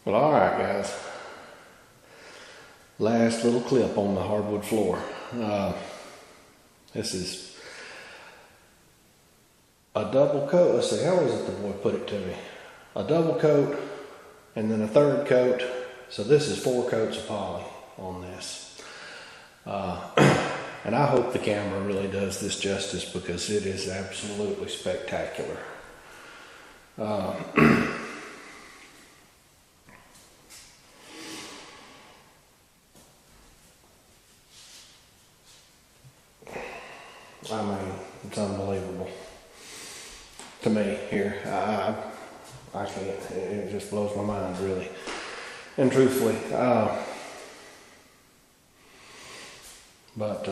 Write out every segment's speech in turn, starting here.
Well, alright guys, last little clip on the hardwood floor. This is a double coat. Let's see, how was it the boy put it to me? A double coat and then a third coat. So this is 4 coats of poly on this. And I hope the camera really does this justice because it is absolutely spectacular. I mean, it's unbelievable to me here. I can't, it just blows my mind really. And truthfully, but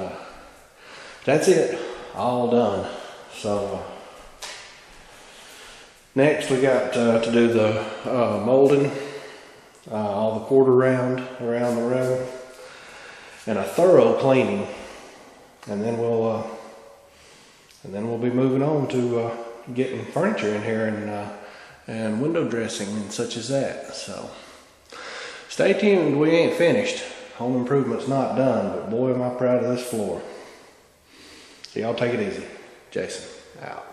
that's it, all done. So next we got to do the molding, all the quarter round around the room, and a thorough cleaning, and then we'll be moving on to getting furniture in here and window dressing and such as that. So stay tuned, we ain't finished. Home improvement's not done, but boy am I proud of this floor. So y'all take it easy. Jason, out.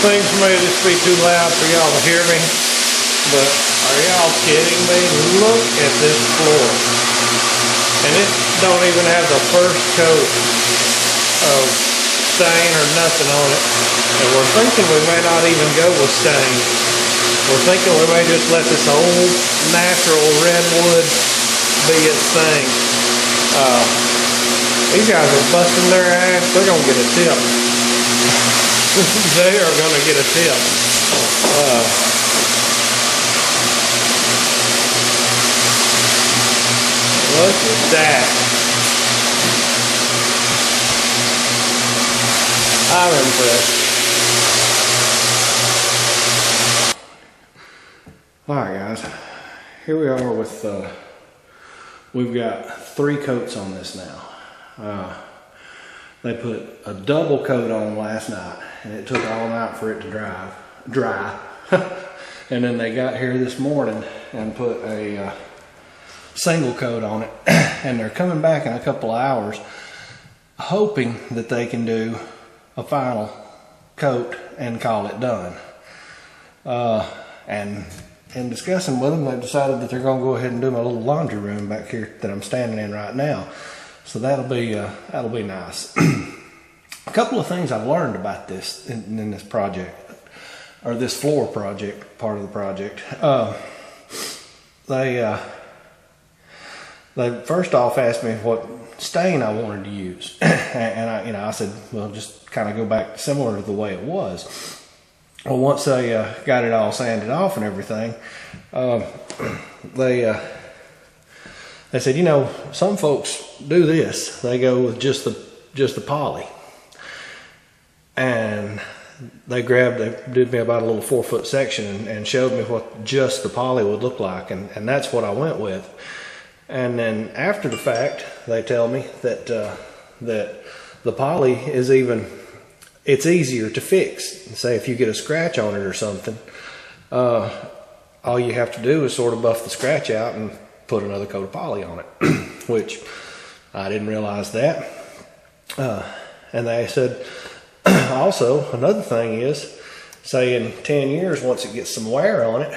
Things may just be too loud for y'all to hear me, but I Are y'all kidding me? Look at this floor. And it don't even have the first coat of stain or nothing on it. And we're thinking we may not even go with stain. We're thinking we may just let this old natural redwood be its thing. These guys are busting their ass. They're gonna get a tip. They are gonna get a tip. Look at that. I'm impressed. Alright guys, here we are with, we've got 3 coats on this now. They put a double coat on last night and it took all night for it to dry. And then they got here this morning and put a single coat on it, and they're coming back in a couple of hours hoping that they can do a final coat and call it done. And in discussing with them, they've decided that they're going to go ahead and do my little laundry room back here that I'm standing in right now. So that'll be nice. A couple of things I've learned about this in this project, or this floor project, part of the project. They first off asked me what stain I wanted to use, and I said, well, just kind of go back similar to the way it was. Well, once they got it all sanded off and everything, they said, you know, some folks do this. They go with just the poly, and they did me about a little 4-foot section and showed me what just the poly would look like, and that's what I went with. And then after the fact, they tell me that that the poly is it's easier to fix. Say if you get a scratch on it or something, all you have to do is sort of buff the scratch out and put another coat of poly on it, which I didn't realize that. And they said also another thing is, say in 10 years, once it gets some wear on it,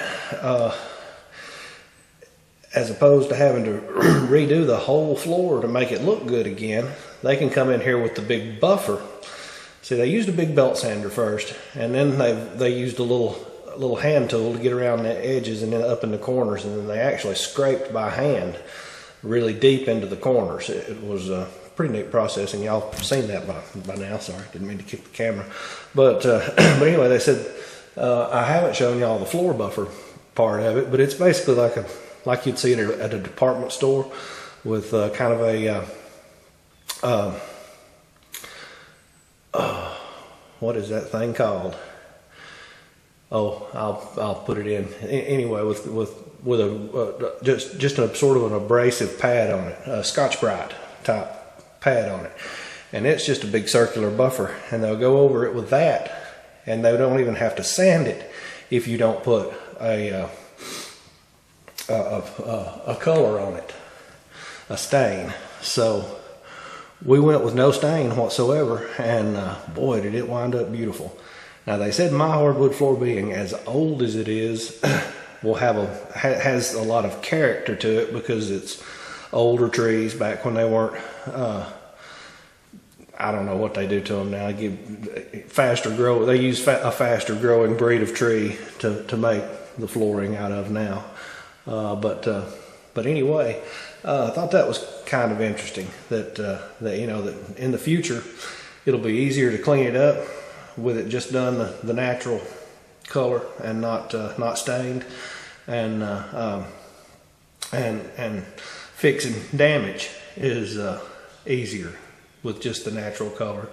as opposed to having to redo the whole floor to make it look good again, they can come in here with the big buffer. See, they used a big belt sander first, and then they used a little hand tool to get around the edges and then up in the corners, and then they actually scraped by hand really deep into the corners. It was a pretty neat process, and y'all seen that by now. Sorry, didn't mean to kick the camera. But anyway, they said, I haven't shown y'all the floor buffer part of it, but it's basically like you'd see it at a department store with kind of a, what is that thing called? Oh, I'll put it in. Anyway, with a just a sort of an abrasive pad on it, a Scotch-Brite type pad on it. And it's just a big circular buffer, and they'll go over it with that, and they don't even have to sand it if you don't put a color on it, a stain. So we went with no stain whatsoever, and boy, did it wind up beautiful. Now they said my hardwood floor, being as old as it is, will has a lot of character to it because it's older trees back when they weren't. I don't know what they do to them now. They use a faster growing breed of tree to make the flooring out of now. But anyway, I thought that was kind of interesting that you know, that in the future it'll be easier to clean it up with it just done the natural color and not stained, and fixing damage is easier with just the natural color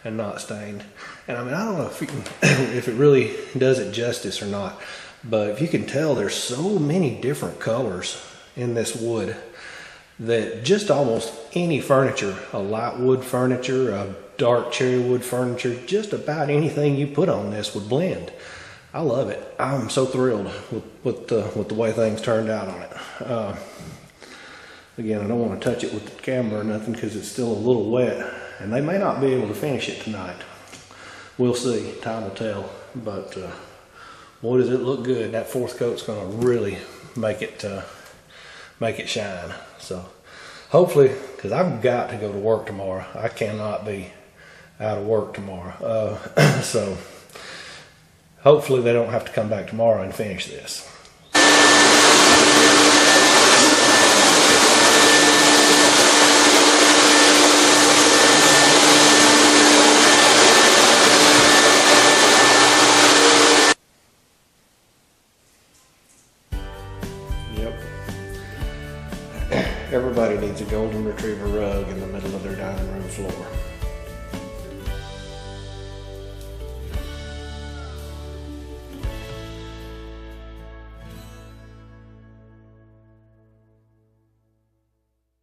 and not stained. And I mean, I don't know if it really does it justice or not, but if you can tell, there's so many different colors in this wood that just almost any furniture, a light wood furniture, a dark cherry wood furniture, just about anything you put on this would blend. I love it. I'm so thrilled with the way things turned out on it. Again, I don't want to touch it with the camera or nothing because it's still a little wet, and they may not be able to finish it tonight. We'll see. Time will tell. But boy, does it look good. That fourth coat's gonna really make it shine. So hopefully, because I've got to go to work tomorrow. I cannot be out of work tomorrow. So hopefully they don't have to come back tomorrow and finish this. Everybody needs a golden retriever rug in the middle of their dining room floor.